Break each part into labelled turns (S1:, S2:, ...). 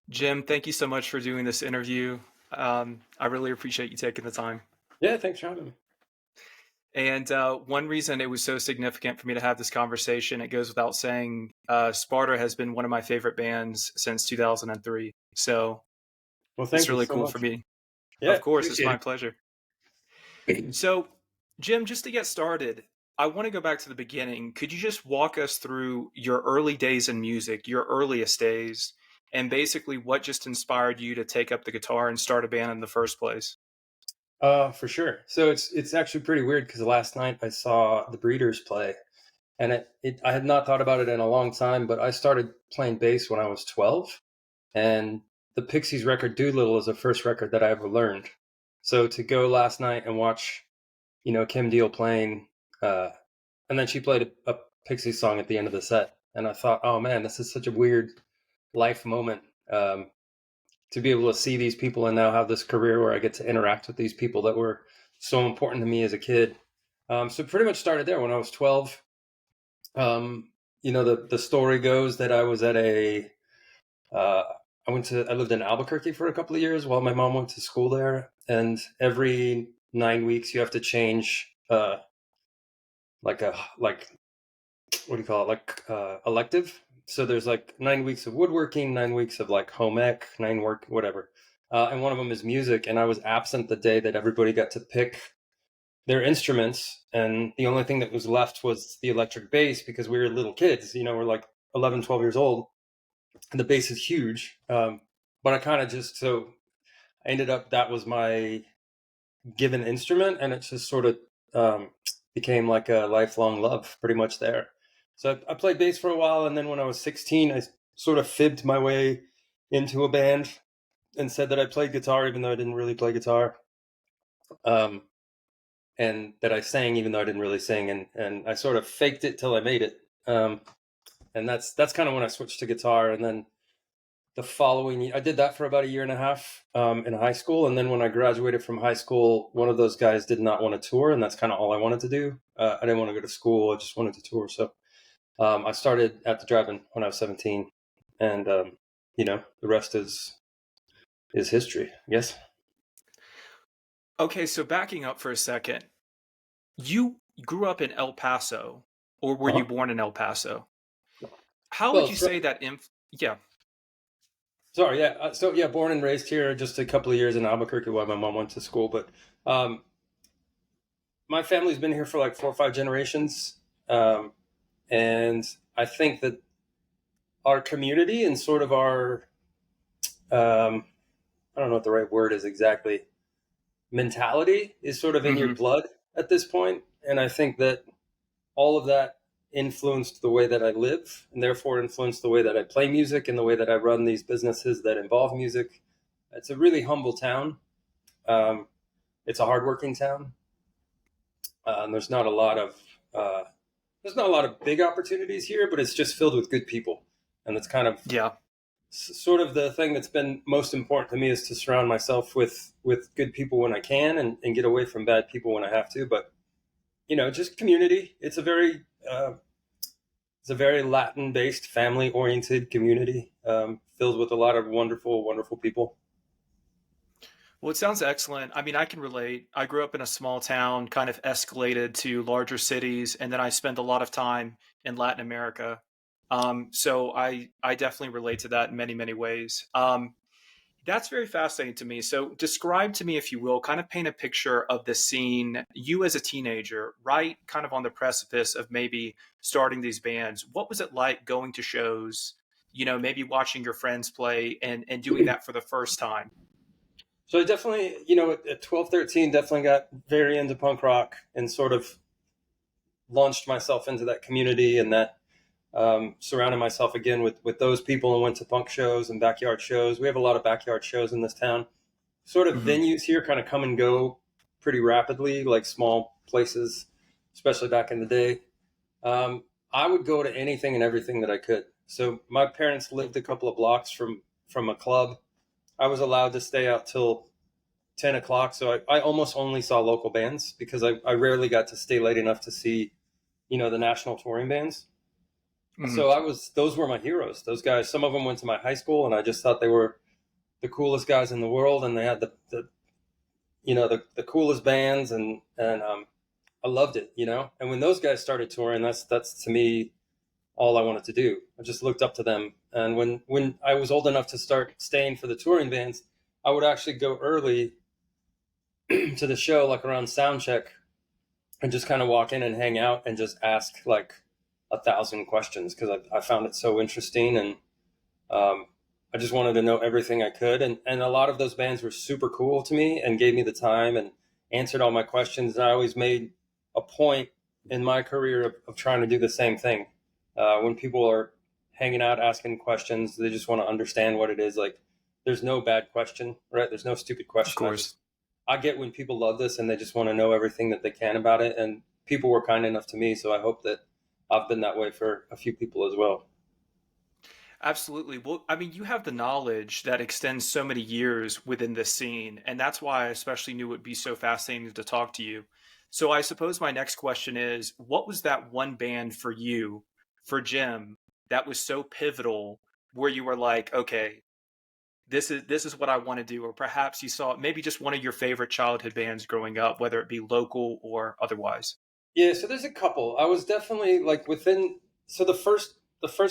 S1: Jim, thank you so much for doing this interview. I really appreciate you taking the time.
S2: Yeah, thanks for having me.
S1: And one reason it was so significant for me to have this conversation, it goes without saying, Sparta has been one of my favorite bands since 2003. So
S2: Well,
S1: it's
S2: thank you
S1: really
S2: so
S1: cool for
S2: much.
S1: me.
S2: Yeah,
S1: Of course, it's
S2: appreciate
S1: my
S2: it.
S1: pleasure. So, Jim, just to get started, I want to go back to the beginning. Could you just walk us through your early days in music, your earliest days, and basically what just inspired you to take up the guitar and start a band in the first place?
S2: For sure. So it's actually pretty weird because last night I saw the Breeders play, and it I had not thought about it in a long time, but I started playing bass when I was 12, and the Pixies record "Doolittle" is the first record that I ever learned. So to go last night and watch, Kim Deal playing, uh, and then she played a Pixies song at the end of the set, and I thought, oh man, this is such a weird life moment. To be able to see these people and now have this career where I get to interact with these people that were so important to me as a kid. So pretty much started there when I was 12. The story goes that I was at uh, I lived in Albuquerque for a couple of years while my mom went to school there. And every 9 weeks you have to change, like what do you call it? Elective. So there's like 9 weeks of woodworking, 9 weeks of like home ec, nine work, whatever. And one of them is music. And I was absent the day that everybody got to pick their instruments. And the only thing that was left was the electric bass because we were little kids, we're like 11, 12 years old. And the bass is huge. But I kind of just, so I ended up, that was my given instrument. And it just sort of um, became like a lifelong love pretty much there. So I played bass for a while, and then when I was 16, I sort of fibbed my way into a band and said that I played guitar even though I didn't really play guitar, um, and that I sang even though I didn't really sing, and I sort of faked it till I made it. And that's kind of when I switched to guitar, and then the following year, I did that for about a year and a half in high school, and then when I graduated from high school, one of those guys did not want to tour, and that's kind of all I wanted to do. I didn't want to go to school; I just wanted to tour. So I started at the drive-in when I was 17, and the rest is history, I guess.
S1: Okay, so backing up for a second, you grew up in El Paso, or were you
S2: Uh-huh.
S1: born in El Paso? How would
S2: Well,
S1: you say that yeah.
S2: sorry, yeah. So yeah, born and raised here, just a couple of years in Albuquerque while my mom went to school, but um, my family's been here for like 4 or 5 generations, and I think that our community and sort of our I don't know what the right word is exactly, mentality is sort of in your
S1: Hmm.
S2: blood at this point, and I think that all of that influenced the way that I live, and therefore influenced the way that I play music and the way that I run these businesses that involve music. It's a really humble town. Um, it's a hardworking town. There's not a lot of uh, big opportunities here, but it's just filled with good people, and that's kind of
S1: Yeah.
S2: sort of the thing that's been most important to me is to surround myself with good people when I can, and get away from bad people when I have to. But just community. It's a very Latin based, family oriented community, filled with a lot of wonderful, wonderful people.
S1: Well, it sounds excellent. I mean, I can relate. I grew up in a small town, kind of escalated to larger cities, and then I spent a lot of time in Latin America. So I definitely relate to that in many, many ways. That's very fascinating to me. So describe to me, if you will, kind of paint a picture of the scene, you as a teenager, right? Kind of on the precipice of maybe starting these bands. What was it like going to shows, maybe watching your friends play and doing that for the first time?
S2: So I definitely, at 12, 13, definitely got very into punk rock and sort of launched myself into that community, and that surrounded myself again with those people, and went to punk shows and backyard shows. We have a lot of backyard shows in this town. Sort of
S1: Hmm.
S2: venues here kind of come and go pretty rapidly, like small places, especially back in the day. Um, I would go to anything and everything that I could. So my parents lived a couple of blocks from a club. I was allowed to stay out till 10 o'clock, so I almost only saw local bands because I rarely got to stay late enough to see the national touring bands.
S1: Mhm.
S2: So those were my heroes. Those guys, some of them went to my high school, and I just thought they were the coolest guys in the world, and they had the coolest bands, and I loved it, And when those guys started touring, that's to me all I wanted to do. I just looked up to them, and when I was old enough to start staying for the touring bands, I would actually go early to the show, like around sound check, and just kind of walk in and hang out and just ask like 1,000 questions because I found it so interesting, and um, I just wanted to know everything I could. And a lot of those bands were super cool to me and gave me the time and answered all my questions. And I always made a point in my career of trying to do the same thing. When people are hanging out, asking questions, they just want to understand what it is. Like, there's no bad question, right? There's no stupid
S1: Of
S2: question.
S1: course.
S2: I get when people love this and they just want to know everything that they can about it. And people were kind enough to me. So I hope that I've been that way for a few people as well.
S1: Absolutely. Well, I mean, you have the knowledge that extends so many years within this scene, and that's why I especially knew it would be so fascinating to talk to you. So I suppose my next question is, what was that one band for you, for Jim, that was so pivotal where you were like, okay, this is what I want to do, or perhaps you saw maybe just one of your favorite childhood bands growing up, whether it be local or otherwise.
S2: Yeah, so there's a couple. I was definitely like within. So the first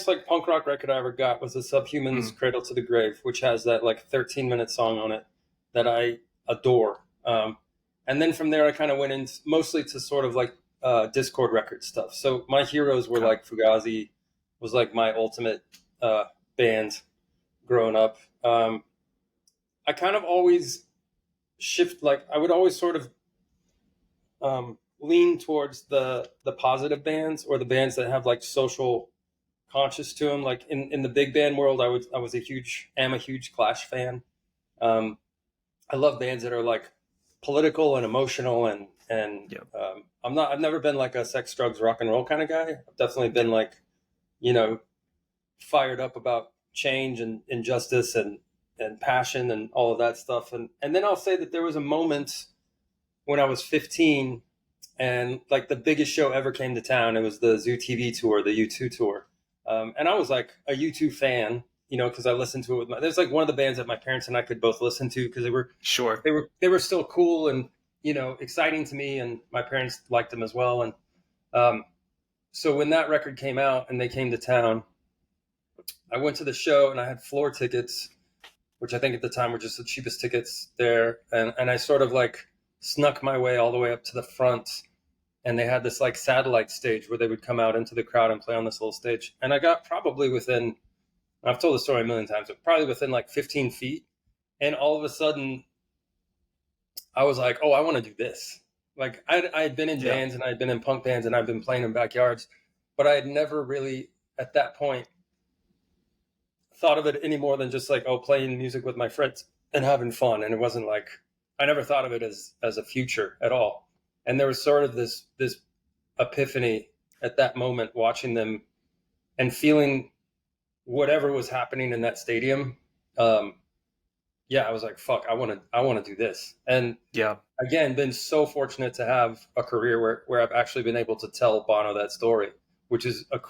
S2: like punk rock record I ever got was the Subhumans'
S1: Mm,
S2: "Cradle to the Grave," which has that like 13-minute song on it that I adore. And then from there, I kind of went in mostly to sort of like Discord record stuff. So my heroes were
S1: okay.
S2: like Fugazi was like my ultimate uh, band growing up. I kind of always shift like I would always sort of lean towards the positive bands or the bands that have like social conscious to them. Like in the big band world, am a huge Clash fan. Um, I love bands that are like political and emotional and
S1: Yep.
S2: I've never been like a sex, drugs, rock and roll kind of guy. I've definitely been
S1: Yep.
S2: like you know fired up about change and injustice and passion and all of that stuff. And then I'll say that there was a moment when I was 15 and like the biggest show ever came to town. It was the Zoo TV tour, the U2 tour, and I was like a U2 fan, because I listened to it with there's like one of the bands that my parents and I could both listen to because they were
S1: Sure.
S2: they were they were still cool and exciting to me, and my parents liked them as well. And um, so when that record came out and they came to town, I went to the show and I had floor tickets, which I think at the time were just the cheapest tickets there, and I sort of like snuck my way all the way up to the front, and they had this like satellite stage where they would come out into the crowd and play on this little stage. And I got probably within, I've told the story a million times, but probably within like 15 feet. And all of a sudden, I was like, oh, I want to do this. Like I had been in
S1: Yeah.
S2: bands and I had been in punk bands and I've been playing in backyards, but I had never really at that point thought of it any more than just like, oh, playing music with my friends and having fun. And it wasn't like, I never thought of it as a future at all. And there was sort of this epiphany at that moment watching them and feeling whatever was happening in that stadium. um yeah, I was like, fuck, I want to do this. And
S1: Yeah.
S2: again, been so fortunate to have a career where I've actually been able to tell Bono that story, which is
S1: Oh,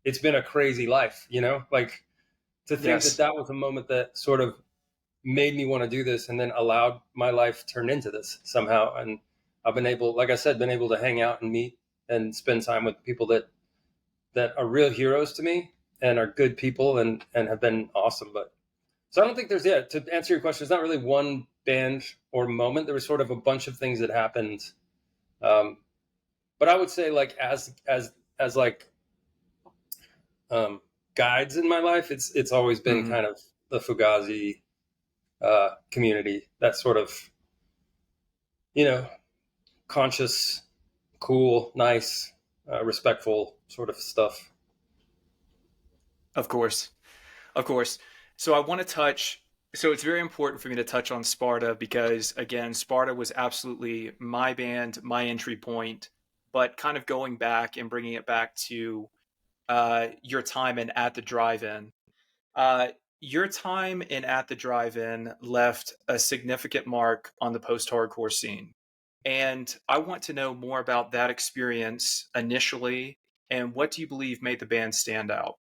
S2: it's been a crazy life, like to think that
S1: yes.
S2: that was a moment that sort of made me want to do this and then allowed my life turn into this somehow. And I've been able, like I said, been able to hang out and meet and spend time with people that are real heroes to me and are good people and have been awesome. But so I don't think there's, to answer your question, there's not really one band or moment. There was sort of a bunch of things that happened. Um, but I would say like as like um, guides in my life, it's always been
S1: Mhm.
S2: kind of the Fugazi community, that sort of, you know, conscious, cool, nice, respectful sort of stuff.
S1: Of course. Of course. So I want to touch, so it's very important for me to touch on Sparta because, again, Sparta was absolutely my band, my entry point. But kind of going back and bringing it back to your time in At the Drive-In. Uh, your time in At the Drive-In left a significant mark on the post-hardcore scene. And I want to know more about that experience initially and what do you believe made the band stand out?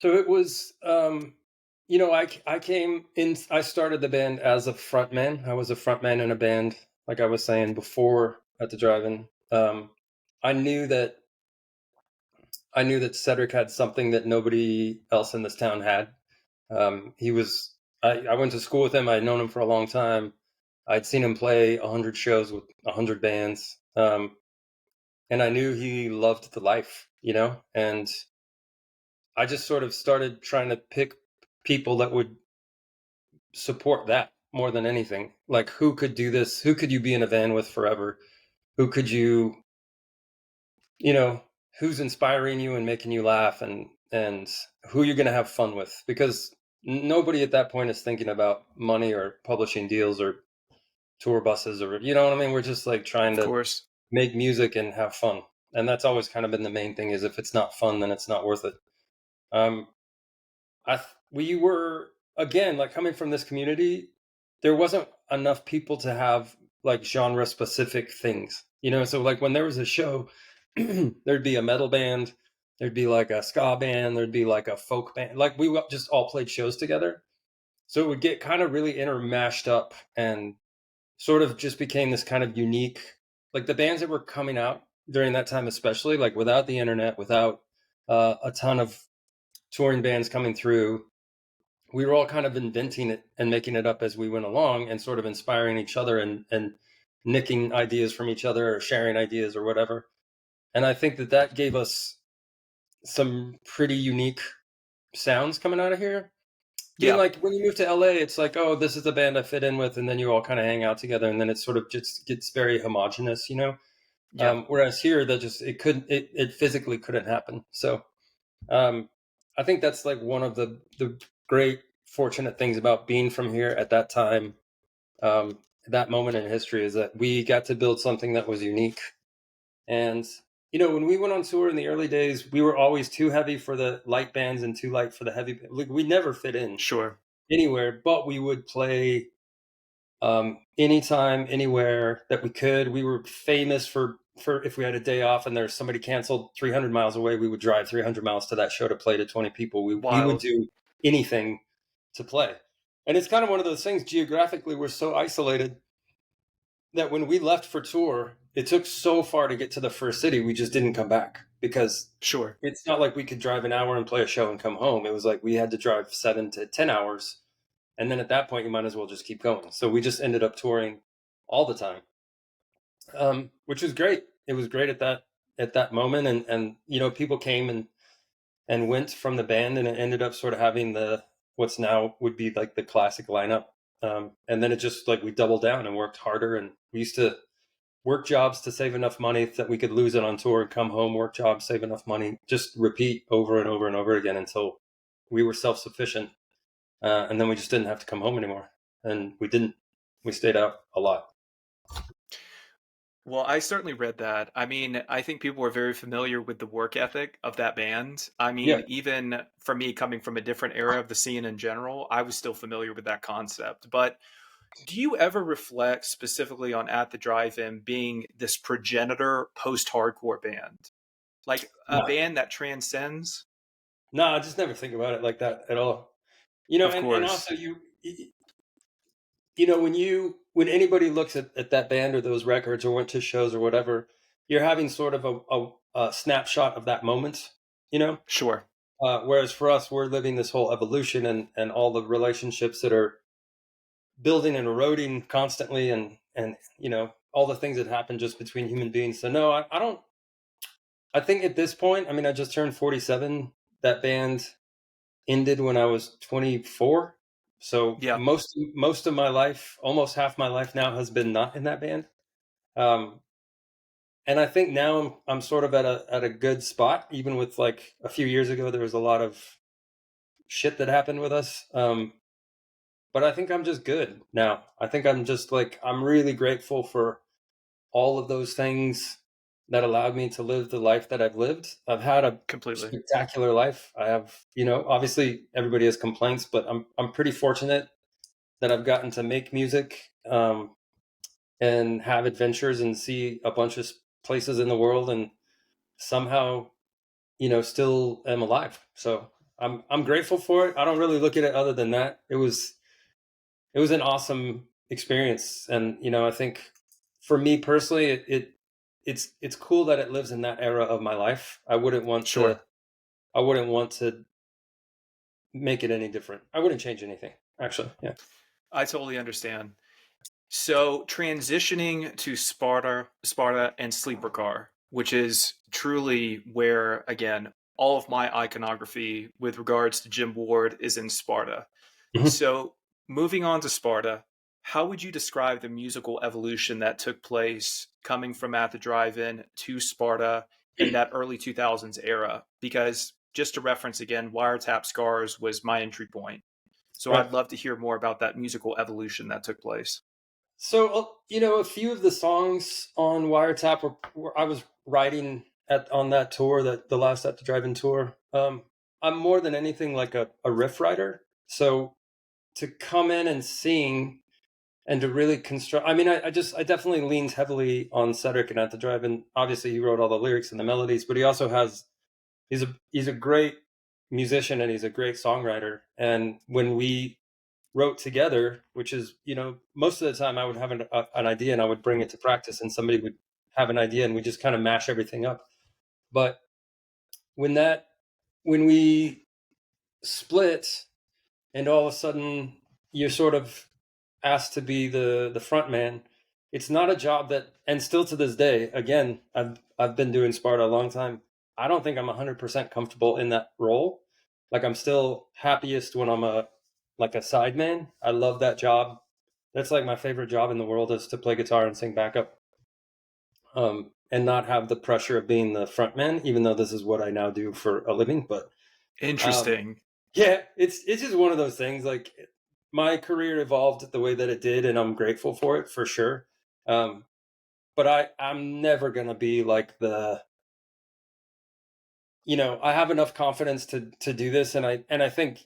S2: So it was, I came in, I started the band as a frontman. I was a frontman in a band, like I was saying before at the drive-in. I knew that Cedric had something that nobody else in this town had. He was, I went to school with him. I'd known him for a long time. I'd seen him play 100 shows with 100 bands. And I knew he loved the life, and I just sort of started trying to pick people that would support that more than anything. Like, who could do this? Who could you be in a van with forever? Who could you know, who's inspiring you and making you laugh, and who you're going to have fun with? Because nobody at that point is thinking about money or publishing deals or tour buses, or you know what I mean. We're just like trying
S1: Of
S2: to
S1: course.
S2: make music and have fun, and that's always kind of been the main thing. Is if it's not fun, then it's not worth it. Um, we were, again, like, coming from this community, there wasn't enough people to have like genre specific things, so like when there was a show, there'd be a metal band, there'd be like a ska band, there'd be like a folk band, like we just all played shows together, so it would get kind of really intermashed up and sort of just became this kind of unique, like the bands that were coming out during that time, especially like without the internet, without a ton of touring bands coming through, we were all kind of inventing it and making it up as we went along, and sort of inspiring each other, and nicking ideas from each other or sharing ideas or whatever. And I think that that gave us some pretty unique sounds coming out of here. Being
S1: Yeah.
S2: like, when you move to LA, it's like, oh, this is the band I fit in with, and then you all kind of hang out together, and then it sort of just gets very homogenous.
S1: Yeah.
S2: Whereas here, that just it physically couldn't happen. So um, I think that's like one of the great fortunate things about being from here at that time, that moment in history, is that we got to build something that was unique. And when we went on tour in the early days, we were always too heavy for the light bands and too light for the heavy. Like, we never fit in
S1: Sure.
S2: anywhere, but we would play anytime, anywhere that we could. We were famous for if we had a day off and there's somebody canceled 300 miles away, we would drive 300 miles to that show to play to 20 people. We would
S1: Wild.
S2: do anything to play. And it's kind of one of those things, geographically, we're so isolated that when we left for tour, it took so far to get to the first city, we just didn't come back, because
S1: Sure.
S2: it's not like we could drive an hour and play a show and come home. It was like we had to drive 7 to 10 hours, and then at that point, you might as well just keep going. So we just ended up touring all the time, which was great. It was great at that moment, and people came and went from the band, and it ended up sort of having the what's now would be like the classic lineup. And then it just, like, we doubled down and worked harder, and we used to work jobs to save enough money that we could lose it on tour and come home, work jobs, save enough money, just repeat over and over and over again until we were self-sufficient. And then we just didn't have to come home anymore. And we didn't. We stayed out a lot.
S1: Well, I certainly read that. I mean, I think people were very familiar with the work ethic of that band. I
S2: Yeah.
S1: mean, even for me coming from a different era of the scene in general, I was still familiar with that concept. But do you ever reflect specifically on At the Drive-In being this progenitor post-hardcore band? Like a
S2: No,
S1: band that transcends?
S2: no, I just never think about it like that at all.
S1: Of
S2: And
S1: course.
S2: also, when anybody looks at that band or those records or went to shows or whatever, you're having sort of a snapshot of that moment, you know.
S1: Sure.
S2: Whereas for us, we're living this whole evolution, and all the relationships that are building and eroding constantly, and all the things that happen just between human beings. So no, I don't. I think at this point, I mean, I just turned 47. That band ended when I was 24. So
S1: Yeah.
S2: most of my life, almost half my life now, has been not in that band. Um, and I think now I'm sort of at a good spot. Even with, like, a few years ago, there was a lot of shit that happened with us. But I think I'm just good now. I think I'm just, like, I'm really grateful for all of those things that allowed me to live the life that I've lived. I've had a
S1: Completely.
S2: spectacular life. I have, obviously everybody has complaints, but I'm pretty fortunate that I've gotten to make music, and have adventures and see a bunch of places in the world, and somehow, still am alive. So I'm grateful for it. I don't really look at it other than that. It was an awesome experience, and I think for me personally, it's cool that it lives in that era of my life.
S1: Sure.
S2: I wouldn't want to make it any different. I wouldn't change anything, actually. Yeah.
S1: I totally understand. So transitioning to Sparta and Sleepercar, which is truly where, again, all of my iconography with regards to Jim Ward is in Sparta.
S2: Mhm.
S1: So moving on to Sparta, how would you describe the musical evolution that took place coming from At the Drive-In to Sparta in that early 2000s era? Because just to reference again, Wiretap Scars was my entry point. So
S2: Right.
S1: I'd love to hear more about that musical evolution that took place.
S2: So, a few of the songs on Wiretap were I was writing on that tour, that the last At the Drive-In tour. I'm more than anything like a riff writer. So to come in and sing and to really construct, I mean, I definitely leans heavily on Cedric and At the Drive-In. Obviously, he wrote all the lyrics and the melodies, but he also he's a great musician and he's a great songwriter. And when we wrote together, which is, most of the time I would have an idea and I would bring it to practice, and somebody would have an idea and we just kind of mash everything up. But when that, when we split, and all of a sudden you're sort of asked to be the front man, it's not a job that, and still to this day, again, I've been doing Sparta a long time. I don't think I'm 100% comfortable in that role. Like, I'm still happiest when I'm like a sideman. I love that job. That's like my favorite job in the world, is to play guitar and sing backup, and not have the pressure of being the front man, even though this is what I now do for a living. But um,
S1: Interesting.
S2: yeah, it's just one of those things. Like, my career evolved the way that it did, and I'm grateful for it, for sure. Um, but I'm never gonna be like I have enough confidence to do this, and I think,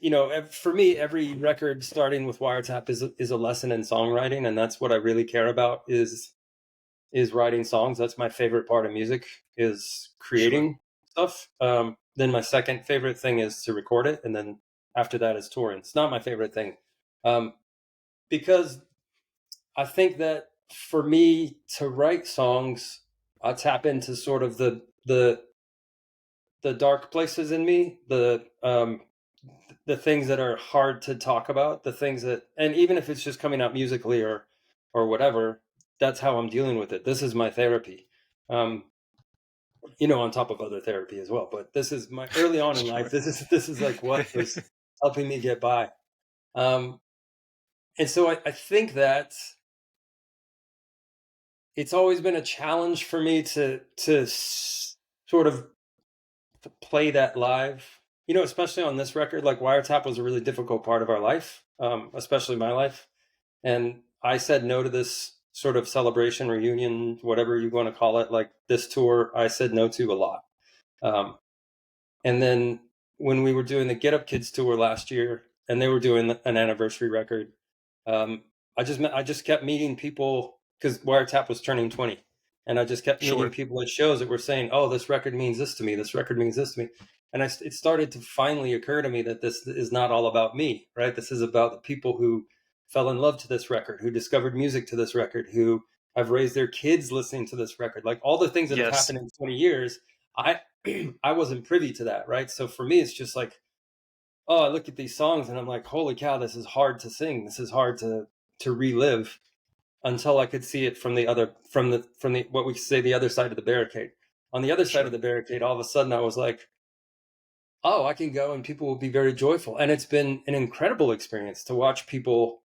S2: for me, every record starting with Wiretap is a lesson in songwriting, and that's what I really care about, is writing songs. That's my favorite part of music, is
S1: Sure.
S2: creating stuff. Then my second favorite thing is to record it, and then after that is touring. It's not my favorite thing, um, because I think that for me to write songs, I tap into sort of the dark places in me, the things that are hard to talk about, the things that, and even if it's just coming out musically or whatever, that's how I'm dealing with it. This is my therapy. Um, on top of other therapy as well. But this is my early on in life.
S1: Sure.
S2: This is like what was helping me get by. Um, and so I think that it's always been a challenge for me to sort of play that live. Especially on this record, like Wiretap was a really difficult part of our life, especially my life. And I said no to this sort of celebration, reunion, whatever you want to call it, like this tour. I said no to a lot. Um, And then when we were doing the Get Up Kids tour last year, and they were doing an anniversary record, um, I just kept meeting people, because Wiretap was turning 20, and I just kept meeting
S1: Sure.
S2: people at shows that were saying, "Oh, this record means this to me. This record means this to me." And it started to finally occur to me that this is not all about me, right? This is about the people who fell in love to this record, who discovered music to this record, who have raised their kids listening to this record. Like, all the things that have
S1: Yes.
S2: happened in 20 years, I I wasn't privy to that, right? So for me, it's just like, oh, I look at these songs and I'm like, holy cow, this is hard to sing. This is hard to relive, until I could see it from the what we say, the other side of the barricade. On the other side of
S1: Sure.
S2: the barricade, all of a sudden I was like, oh, I can go and people will be very joyful. And it's been an incredible experience to watch people.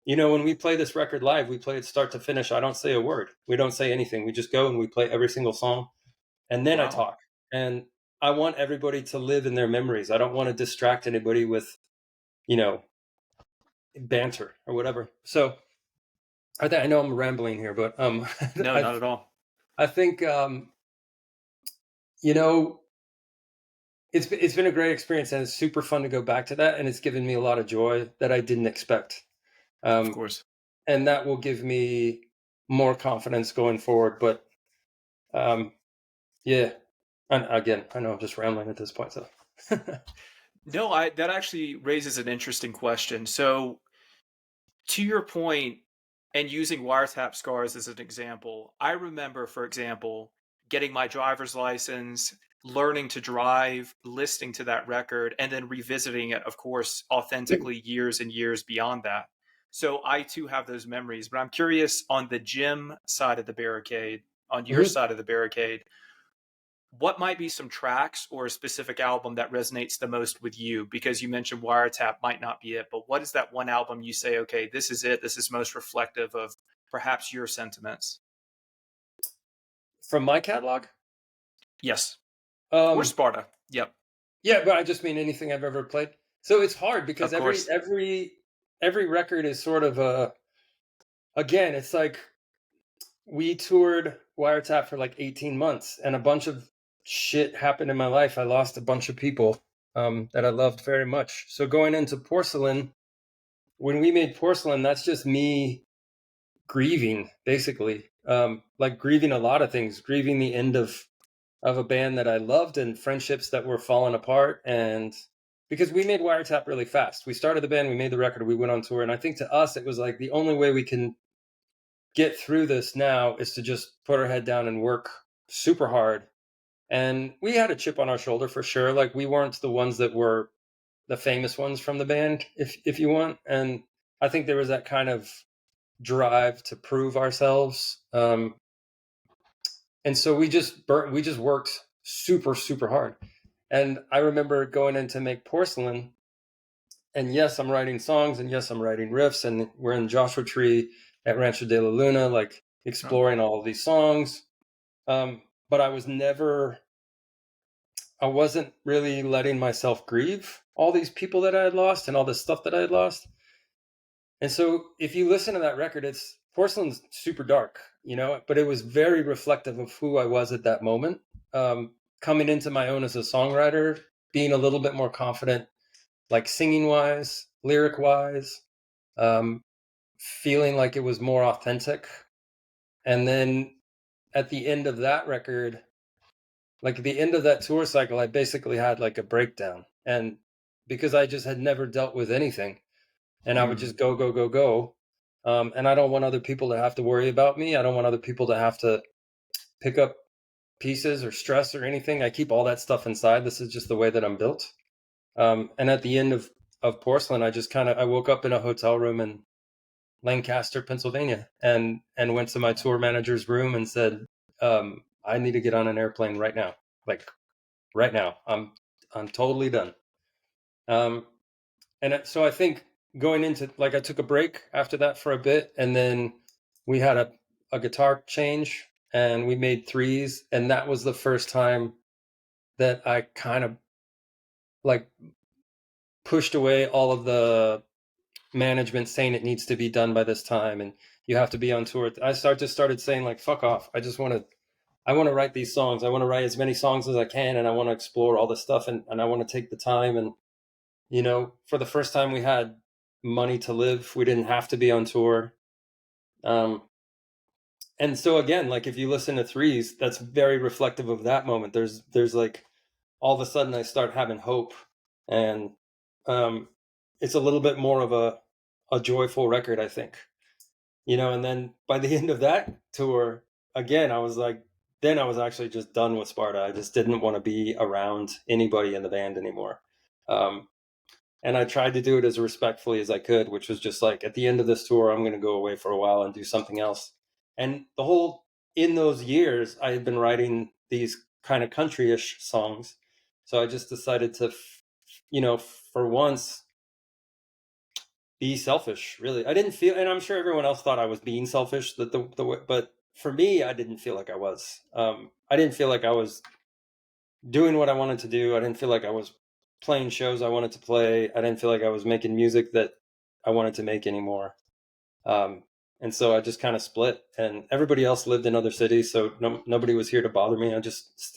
S2: When we play this record live, we play it start to finish. I don't say a word. We don't say anything. We just go and we play every single song, and then I
S1: Wow.
S2: talk. And I want everybody to live in their memories. I don't want to distract anybody with, you know, banter or whatever. So I know I'm rambling here, but
S1: No,
S2: I
S1: not at all.
S2: I think you know it's been a great experience, and it's super fun to go back to that, and it's given me a lot of joy that I didn't expect,
S1: Of
S2: um,
S1: course.
S2: and that will give me more confidence going forward. But um, yeah, And again, I know I'm just rambling at this point, so.
S1: No, I that actually raises an interesting question. So, to your point, and using wiretap scars as an example, I remember, for example, getting my driver's license, learning to drive, listening to that record, and then revisiting it, of course, authentically years and years beyond that. So I too have those memories, but I'm curious on the gym side of the barricade, on your
S2: Mhm.
S1: side of the barricade, what might be some tracks or a specific album that resonates the most with you? Because you mentioned Wiretap might not be it, but what is that one album you say, okay, this is it, this is most reflective of perhaps your sentiments?
S2: From my catalog,
S1: Yes. Or
S2: um,
S1: Sparta. Yep.
S2: yeah, but I just mean anything I've ever played. So it's hard because
S1: Of course.
S2: every record is sort of a, again, it's like we toured Wiretap for like 18 months, and a bunch of shit happened in my life. I lost a bunch of people that I loved very much. So going into Porcelain, when we made Porcelain, that's just me grieving, basically. Like grieving a lot of things, grieving the end of a band that I loved and friendships that were falling apart. And because we made Wiretap really fast, we started the band, we made the record, we went on tour, and I think to us it was like the only way we can get through this now is to just put our head down and work super hard. And we had a chip on our shoulder for sure. Like we weren't the ones that were the famous ones from the band, if you want. And I think there was that kind of drive to prove ourselves. And so we just worked super hard. And I remember going in to make Porcelain, and yes, I'm writing songs, and yes, I'm writing riffs, and we're in Joshua Tree at Rancho de la Luna, like
S1: Oh,
S2: exploring all of these songs. But I wasn't really letting myself grieve all these people that I had lost and all this stuff that I had lost. And so if you listen to that record, it's Porcelain's super dark, but it was very reflective of who I was at that moment. Coming into my own as a songwriter, being a little bit more confident, like singing wise, lyric wise, um, feeling like it was more authentic. And then at the end of that record, like at the end of that tour cycle, I basically had like a breakdown. And because I just had never dealt with anything, and I would
S1: hmm.
S2: just go. And I don't want other people to have to worry about me. I don't want other people to have to pick up pieces or stress or anything. I keep all that stuff inside. This is just the way that I'm built. And at the end of Porcelain, I woke up in a hotel room in Lancaster, Pennsylvania, and went to my tour manager's room and said, I need to get on an airplane right now. Like right now. I'm totally done. Um, so I think going into, like, I took a break after that for a bit, and then we had a guitar change, and we made threes, and that was the first time that I kind of like pushed away all of the management saying it needs to be done by this time and you have to be on tour. Just started saying like fuck off. I want to write these songs. I want to write as many songs as I can, and I want to explore all this stuff, and I want to take the time. And for the first time we had money to live. We didn't have to be on tour. Um, and so again, like if you listen to threes, that's very reflective of that moment. There's like all of a sudden I start having hope, and um, it's a little bit more of a joyful record, I think. And then by the end of that tour, again, then I was actually just done with Sparta. I just didn't want to be around anybody in the band anymore. Um, and I tried to do it as respectfully as I could, which was just like, at the end of this tour, I'm going to go away for a while and do something else. And in those years, I had been writing these kind of country-ish songs. So I just decided to, for once, be selfish. Really, I didn't feel, and I'm sure everyone else thought I was being selfish. But for me, I didn't feel like I was. I didn't feel like I was doing what I wanted to do. I didn't feel like I was playing shows I wanted to play. I didn't feel like I was making music that I wanted to make anymore. Um, and so I just kind of split, and everybody else lived in other cities, so nobody was here to bother me.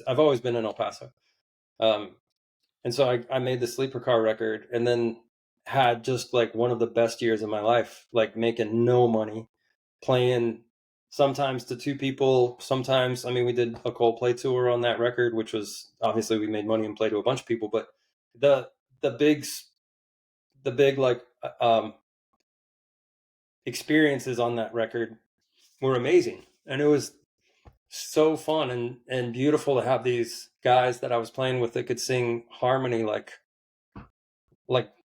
S2: I've always been in El Paso. Um, and so I made the Sleepercar record, and then had just like one of the best years of my life, like making no money, playing sometimes to two people. Sometimes, I mean, we did a Coldplay tour on that record, which was obviously we made money and played to a bunch of people. But the the big the big like experiences on that record were amazing, and it was so fun and beautiful to have these guys that I was playing with that could sing harmony like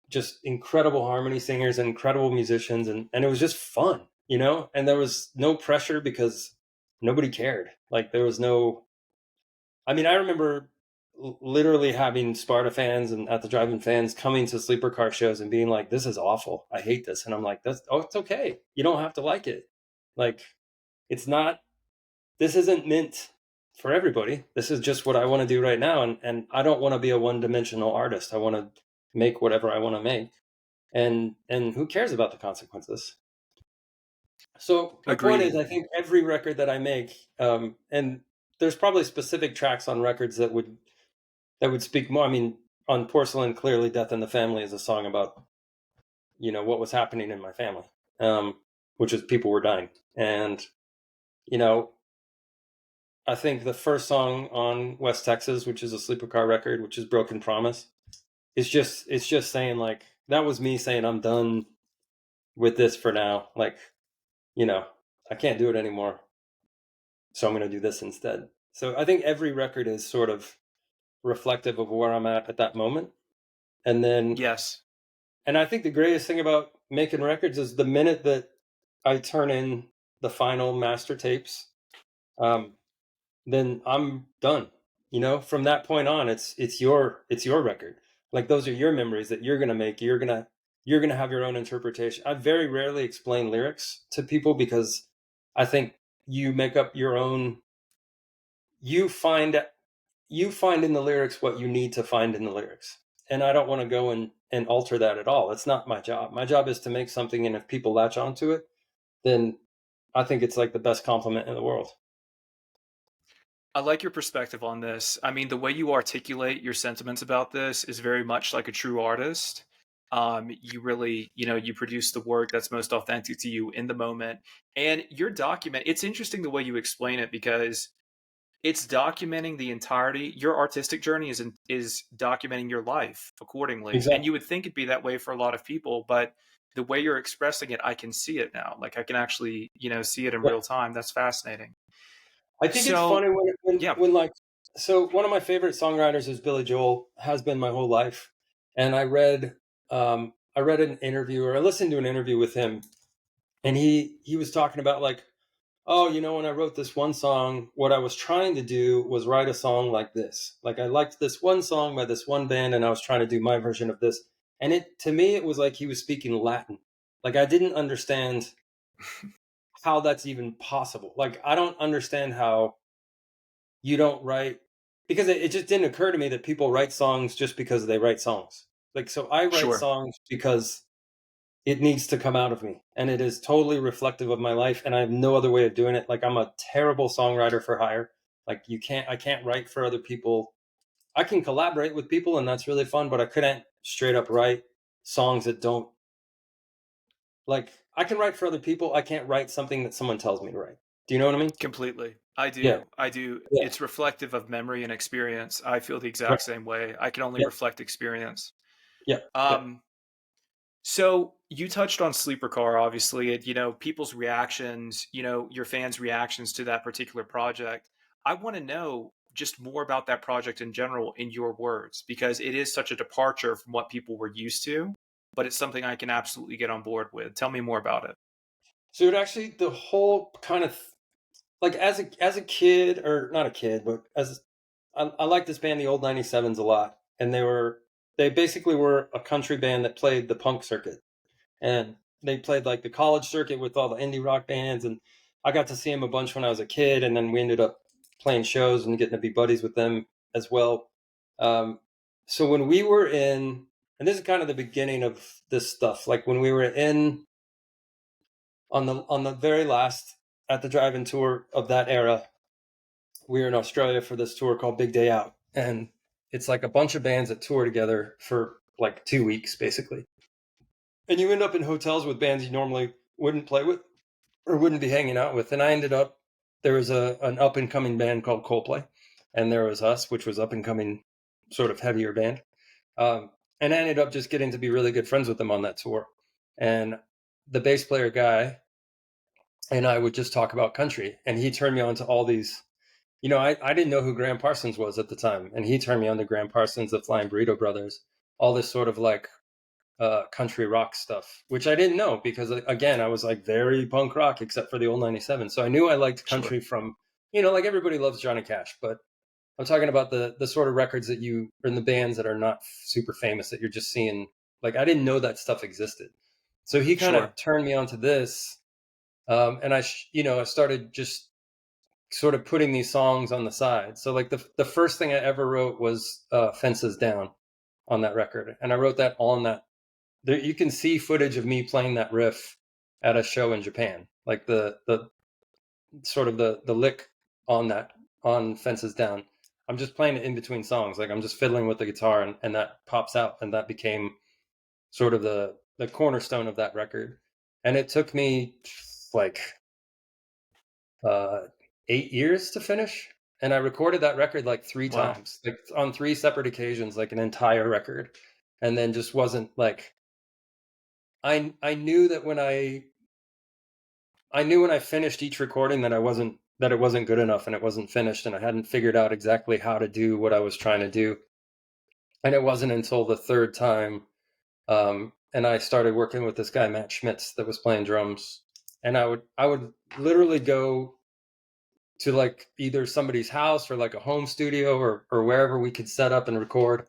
S2: just incredible harmony singers and incredible musicians, and it was just fun, you know. And there was no pressure because nobody cared. Like there was no. I mean, I remember literally having Sparta fans and at the drive-in fans coming to Sleepercar shows and being like, "This is awful. I hate this." And I'm like, "That's it's okay. You don't have to like it. Like it's not. This isn't meant for everybody. This is just what I want to do right now, and I don't want to be a one-dimensional artist. I want to make whatever I want to make, and who cares about the consequences?" So my point is,
S1: Agreed.
S2: I think every record that I make, and there's probably specific tracks on records that would speak more. I mean, on Porcelain, clearly, "Death in the Family" is a song about what was happening in my family, which is people were dying, and you know, I think the first song on West Texas, which is a Sleeper record, which is "Broken Promise," it's just saying like that was me saying I'm done with this for now. Like you know, I can't do it anymore, so I'm going to do this instead. So I think every record is sort of reflective of where I'm at that moment, and then
S1: Yes.
S2: and I think the greatest thing about making records is the minute that I turn in the final master tapes, um, then I'm done. From that point on, it's your record. Like those are your memories that you're gonna make. You're gonna have your own interpretation. I very rarely explain lyrics to people because I think you make up your own. You find you find in the lyrics what you need to find in the lyrics, and I don't want to go and alter that at all. It's not my job. My job is to make something, and if people latch onto it, then I think it's like the best compliment in the world.
S1: I like your perspective on this. I mean, the way you articulate your sentiments about this is very much like a true artist. You really, you produce the work that's most authentic to you in the moment. And your document, it's interesting the way you explain it because it's documenting the entirety. Your artistic journey is documenting your life accordingly. And
S2: Exactly.
S1: you would think it'd be that way for a lot of people, but the way you're expressing it, I can see it now. Like I can actually, see it in
S2: Yeah.
S1: real time. That's fascinating.
S2: I think it's
S1: So,
S2: funny when
S1: yeah.
S2: when like so one of my favorite songwriters is Billy Joel, has been my whole life. And I read an interview or I listened to an interview with him, and he was talking about like, oh, when I wrote this one song, what I was trying to do was write a song like this. Like I liked this one song by this one band and I was trying to do my version of this. And it to me it was like he was speaking Latin. Like I didn't understand how that's even possible. Like I don't understand how you don't write, because it just didn't occur to me that people write songs just because they write songs. Like so I write
S1: Sure.
S2: songs because it needs to come out of me, and it is totally reflective of my life, and I have no other way of doing it. Like I'm a terrible songwriter for hire. Like I can't write for other people. I can collaborate with people and that's really fun, but I couldn't straight up write songs that don't, like, I can write for other people. I can't write something that someone tells me to write. Do you know what I mean?
S1: Completely. I
S2: Yeah.
S1: do. I do.
S2: Yeah.
S1: It's reflective of memory and experience. I feel the
S2: Right.
S1: exact same way. I can only
S2: Yeah.
S1: reflect experience.
S2: Yeah. Yeah.
S1: Um, so you touched on Sleeper Car, obviously, and people's reactions, your fans' reactions to that particular project. I want to know just more about that project in general in your words, because it is such a departure from what people were used to, but it's something I can absolutely get on board with. Tell me more about it.
S2: So it actually, the whole kind of, like, as a kid, or not a kid, but as I like this band, the Old 97s, a lot, and they basically were a country band that played the punk circuit, and they played like the college circuit with all the indie rock bands, and I got to see them a bunch when I was a kid, and then we ended up playing shows and getting to be buddies with them as well. Um, so when we were in, and this is kind of the beginning of this stuff, like when we were in on the very last at the drive-in tour of that era, we were in Australia for this tour called Big Day Out, and it's like a bunch of bands that tour together for like 2 weeks basically, and you end up in hotels with bands you normally wouldn't play with. or wouldn't be hanging out with. And I ended up, there was an up and coming band called Coldplay, and there was us, which was up and coming, sort of heavier band. Um, and I ended up just getting to be really good friends with them on that tour. And the bass player guy and I would just talk about country, and he turned me on to all these. I didn't know who Graham Parsons was at the time, and he turned me on to Graham Parsons, the Flying Burrito Brothers, all this sort of like country rock stuff, which I didn't know because again, I was like very punk rock except for the old 97. So I knew I liked
S1: Sure.
S2: country from, like everybody loves Johnny Cash, but I'm talking about the sort of records that you or in the bands that are not super famous that you're just seeing. Like I didn't know that stuff existed. So he kind of
S1: Sure.
S2: turned me onto this, and I started just sort of putting these songs on the side. So like the first thing I ever wrote was "Fences Down" on that record, and I wrote that on that. There, you can see footage of me playing that riff at a show in Japan, like the sort of the lick on that on "Fences Down." I'm just playing it in between songs, like I'm just fiddling with the guitar, and that pops out, and that became sort of the cornerstone of that record. And it took me like uh, 8 years to finish. And I recorded that record like three
S1: Wow.
S2: times, like on three separate occasions, like an entire record. And then just wasn't like I knew that when I finished each recording that it wasn't good enough and it wasn't finished and I hadn't figured out exactly how to do what I was trying to do. And it wasn't until the third time, and I started working with this guy Matt Schmitz that was playing drums, and I would literally go to like either somebody's house or like a home studio or wherever we could set up and record,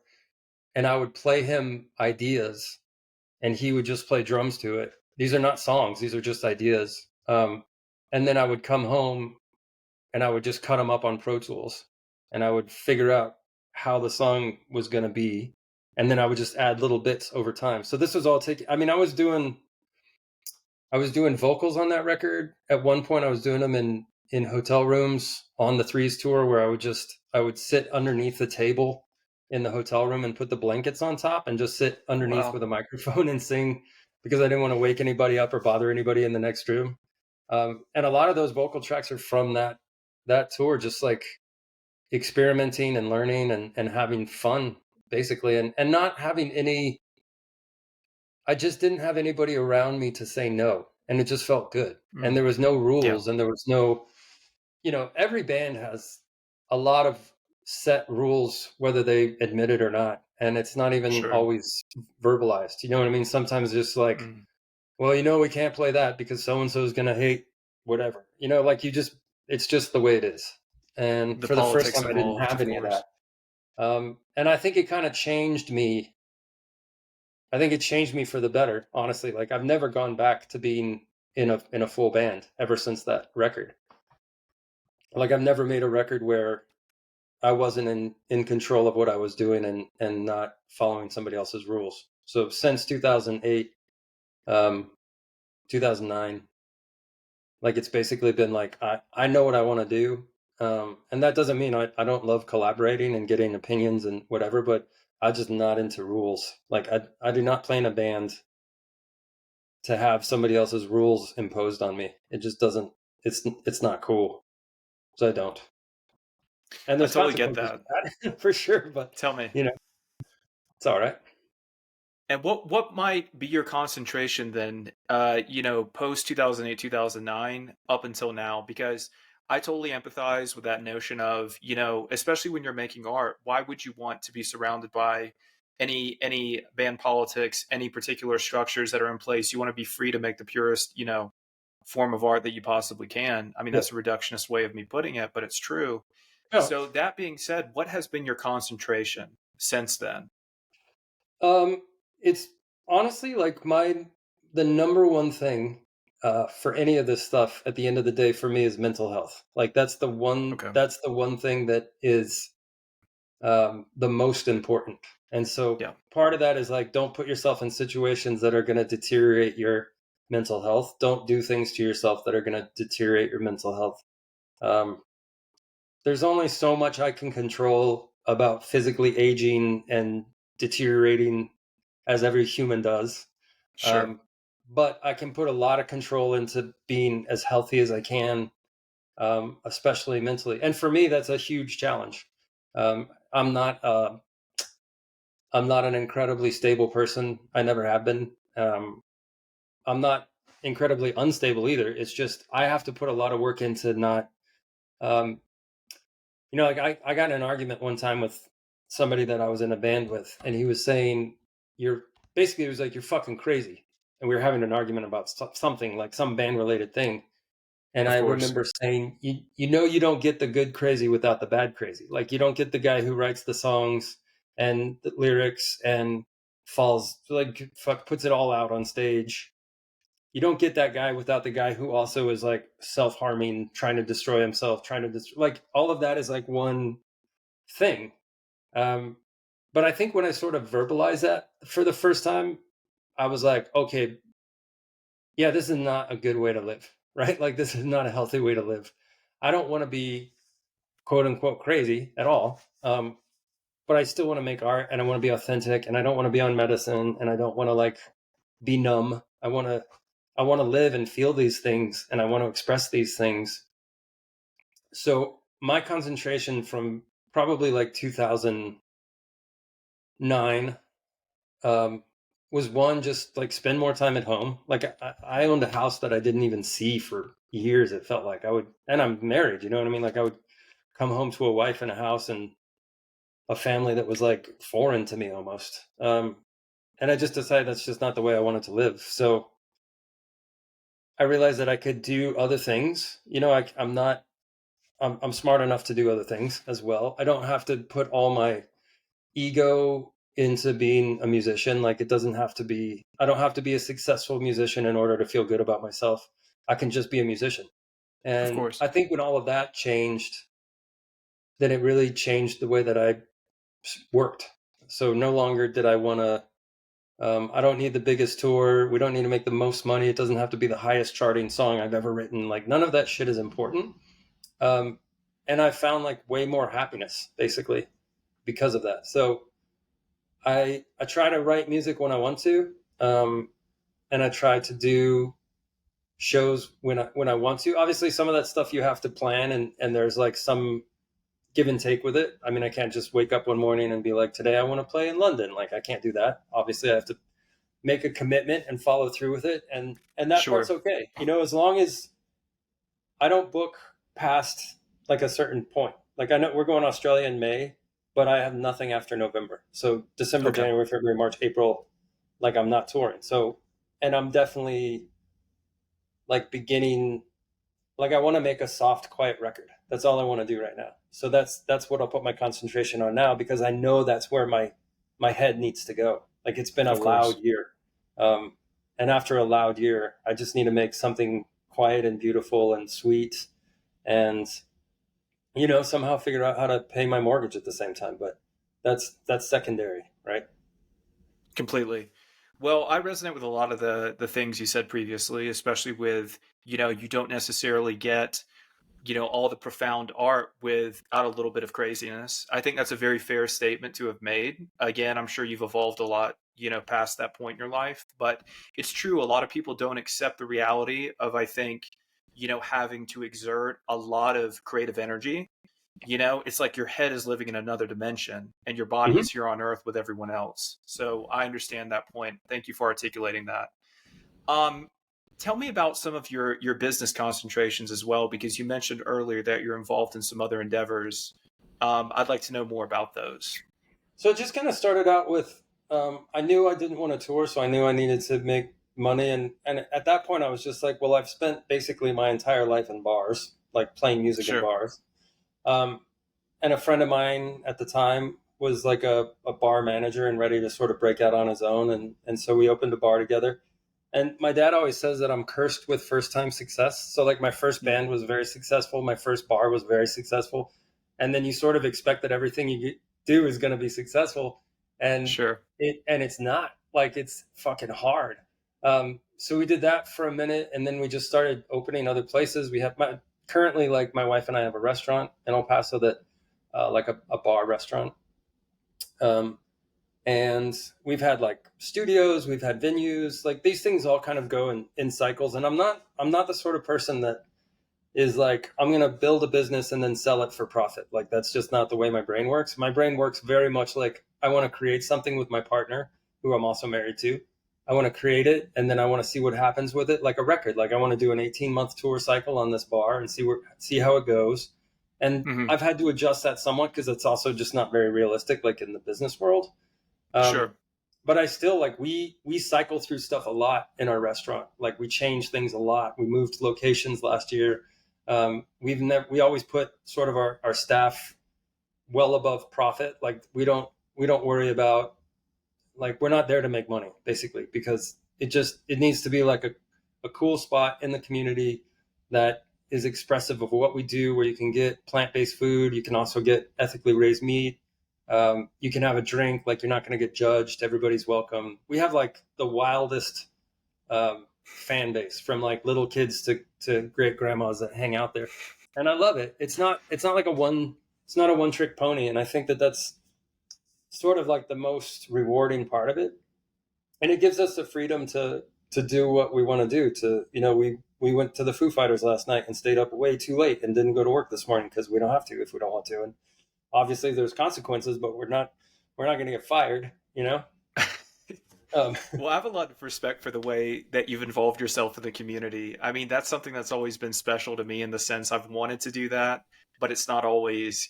S2: and I would play him ideas and he would just play drums to it. These are not songs, these are just ideas. And then I would come home and I would just cut them up on Pro Tools and I would figure out how the song was going to be, and then I would just add little bits over time. So this was all taking, I mean, I was doing vocals on that record. At one point, I was doing them in hotel rooms on the Threes tour, where I would sit underneath the table in the hotel room and put the blankets on top and just sit underneath
S1: Wow.
S2: with a microphone and sing because I didn't want to wake anybody up or bother anybody in the next room. And a lot of those vocal tracks are from that tour, just like experimenting and learning and having fun basically, and not having any. I just didn't have anybody around me to say no, and it just felt good. And
S1: Mm.
S2: there was no
S1: Yeah.
S2: rules, and there was no, every band has a lot of set rules, whether they admit it or not, and it's not even
S1: Sure.
S2: always verbalized. You know what I mean? Sometimes it's just like,
S1: Mm.
S2: well, we can't play that because so and so is going to hate whatever. Like it's just the way it is. And
S1: The
S2: for the first
S1: politics
S2: time, I didn't
S1: involved,
S2: have
S1: of
S2: any of that.
S1: course.
S2: And I think it kind of changed me. I think it changed me for the better, honestly. Like I've never gone back to being in a full band ever since that record. Like I've never made a record where I wasn't in control of what I was doing and not following somebody else's rules. So since 2008, 2009, like it's basically been like I know what I want to do. And that doesn't mean I don't love collaborating and getting opinions and whatever, but I'm just not into rules. Like I do not play in a band to have somebody else's rules imposed on me. It just doesn't. It's not cool. So I don't. And
S1: I
S2: there's
S1: totally get
S2: consequences
S1: that.
S2: for that for sure. But
S1: Tell me.
S2: you know, it's all right.
S1: And what might be your concentration then, post 2008, 2009 up until now? Because I totally empathize with that notion of, especially when you're making art, why would you want to be surrounded by any band politics, any particular structures that are in place? You want to be free to make the purest, form of art that you possibly can. I mean,
S2: Yeah.
S1: that's a reductionist way of me putting it, but it's true.
S2: No.
S1: So that being said, what has been your concentration since then?
S2: Um. It's honestly like the number one thing for any of this stuff at the end of the day for me is mental health. Like that's the one.
S1: Okay.
S2: That's the one thing that is the most important. And so
S1: Yeah.
S2: part of that is like, don't put yourself in situations that are going to deteriorate your mental health. Don't do things to yourself that are going to deteriorate your mental health. Um, there's only so much I can control about physically aging and deteriorating as every human does.
S1: Sure.
S2: Um, but I can put a lot of control into being as healthy as I can, especially mentally. And for me, that's a huge challenge. Um, I'm not I'm not an incredibly stable person. I never have been. I'm not incredibly unstable either. It's just I have to put a lot of work into not. Um, like I got in an argument one time with somebody that I was in a band with, and he was saying, "You're basically," it was like, "You're fucking crazy," and we were having an argument about something like some band related thing. And
S1: Of
S2: I
S1: course.
S2: remember saying, you don't get the good crazy without the bad crazy. Like you don't get the guy who writes the songs and the lyrics and falls like fuck puts it all out on stage. You don't get that guy without the guy who also is like self-harming, trying to destroy himself, trying to destroy, like all of that is like one thing. Um, but I think when I sort of verbalized that for the first time, I was like, okay, yeah, this is not a good way to live, right? Like this is not a healthy way to live. I don't want to be quote unquote crazy at all. But I still want to make art and I want to be authentic and I don't want to be on medicine and I don't want to like be numb. I want to live and feel these things and I want to express these things. So my concentration from probably like 2009 um, was one, just like spend more time at home. Like I owned a house that I didn't even see for years. It felt like I would, and I'm married, you know what I mean? Like I would come home to a wife and a house and a family that was like foreign to me almost. And I just decided that's just not the way I wanted to live. So I realized that I could do other things. I'm not, I'm smart enough to do other things as well. I don't have to put all my ego into being a musician. Like it doesn't have to be, I don't have to be a successful musician in order to feel good about myself. I can just be a musician.
S1: Of
S2: And
S1: course.
S2: I think when all of that changed, then it really changed the way that I worked. So no longer did I want to, I don't need the biggest tour. We don't need to make the most money. It doesn't have to be the highest charting song I've ever written. Like none of that shit is important. Um, and I found like way more happiness basically because of that. So I try to write music when I want to, and I try to do shows when I want to. Obviously, some of that stuff you have to plan, and there's like some give and take with it. I mean, I can't just wake up one morning and be like, today I want to play in London. Like I can't do that. Obviously, I have to make a commitment and follow through with it, and that part's
S1: Sure.
S2: okay. As long as I don't book past like a certain point. Like I know we're going to Australia in May, but I have nothing after November. So December,
S1: Okay.
S2: January, February, March, April, like I'm not touring. So, and I'm definitely like beginning, like I want to make a soft, quiet record. That's all I want to do right now. So that's what I'll put my concentration on now because I know that's where my head needs to go. Like it's been a
S1: Of course.
S2: loud year, um, and after a loud year, I just need to make something quiet and beautiful and sweet and somehow figure out how to pay my mortgage at the same time. But that's secondary, right?
S1: Completely. Well, I resonate with a lot of the things you said previously, especially with, you don't necessarily get, all the profound art without a little bit of craziness. I think that's a very fair statement to have made. Again, I'm sure you've evolved a lot, past that point in your life, but it's true. A lot of people don't accept the reality of, I think, having to exert a lot of creative energy. It's like your head is living in another dimension and your body
S2: Mm-hmm.
S1: is here on earth with everyone else. So I understand that point. Thank you for articulating that. Um, Tell me about some of your business concentrations as well, because you mentioned earlier that you're involved in some other endeavors. I'd like to know more about those.
S2: So it just kind of started out with I knew I didn't want to tour, so I knew I needed to make money, and at that point I was just like, well, I've spent basically my entire life in bars, like playing music in
S1: Sure.
S2: bars. Um, and a friend of mine at the time was like a bar manager and ready to sort of break out on his own, and so we opened a bar together. And my dad always says that I'm cursed with first time success. So like my first
S1: Hmm.
S2: band was very successful, my first bar was very successful, and then you sort of expect that everything you do is going to be successful, and
S1: Sure.
S2: it's not. Like it's fucking hard. So we did that for a minute, and then we just started opening other places. We have currently, like my wife and I have a restaurant in El Paso that like a bar restaurant. Um, And we've had like studios, we've had venues, like these things all kind of go in cycles. And I'm not the sort of person that is like, I'm going to build a business and then sell it for profit. Like that's just not the way my brain works. My brain works very much like I want to create something with my partner, who I'm also married to. I want to create it and then I want to see what happens with it, like a record. Like I want to do an 18-month tour cycle on this bar and see how it goes. And
S1: Hmm.
S2: I've had to adjust that somewhat because it's also just not very realistic, like in the business world. Um,
S1: Sure.
S2: but I still like we cycle through stuff a lot in our restaurant. Like we change things a lot. We moved locations last year. We always put sort of our staff well above profit. Like we don't worry about, like we're not there to make money basically, because it needs to be like a cool spot in the community that is expressive of what we do, where you can get plant-based food, you can also get ethically raised meat, you can have a drink, like you're not going to get judged, everybody's welcome. We have like the wildest fan base, from like little kids to great grandmas that hang out there, and I love it. It's not like it's not a one trick pony, and I think that that's sort of like the most rewarding part of it, and it gives us the freedom to do what we want to do. We went to the Foo Fighters last night and stayed up way too late and didn't go to work this morning because we don't have to if we don't want to. And obviously there's consequences, but we're not going to get fired, you know. um,
S1: Well, I have a lot of respect for the way that you've involved yourself in the community. I mean, that's something that's always been special to me in the sense I've wanted to do that, but it's not always,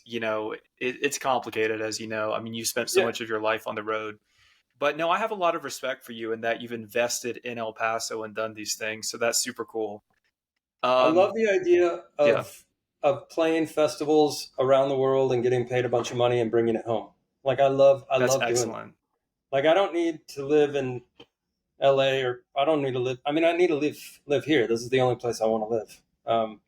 S1: it's complicated, as you know. I mean, you spent so
S2: yeah,
S1: much of your life on the road. But no, I have a lot of respect for you in that you've invested in El Paso and done these things. So that's super cool.
S2: I love
S1: Um,
S2: the idea
S1: yeah,
S2: of playing festivals around the world and getting paid a bunch of money and bringing it home. Like I
S1: that's
S2: love doing that.
S1: excellent.
S2: Like I don't need to live in LA, or I don't need to live. I mean, I need to live here. This is the only place I want to live.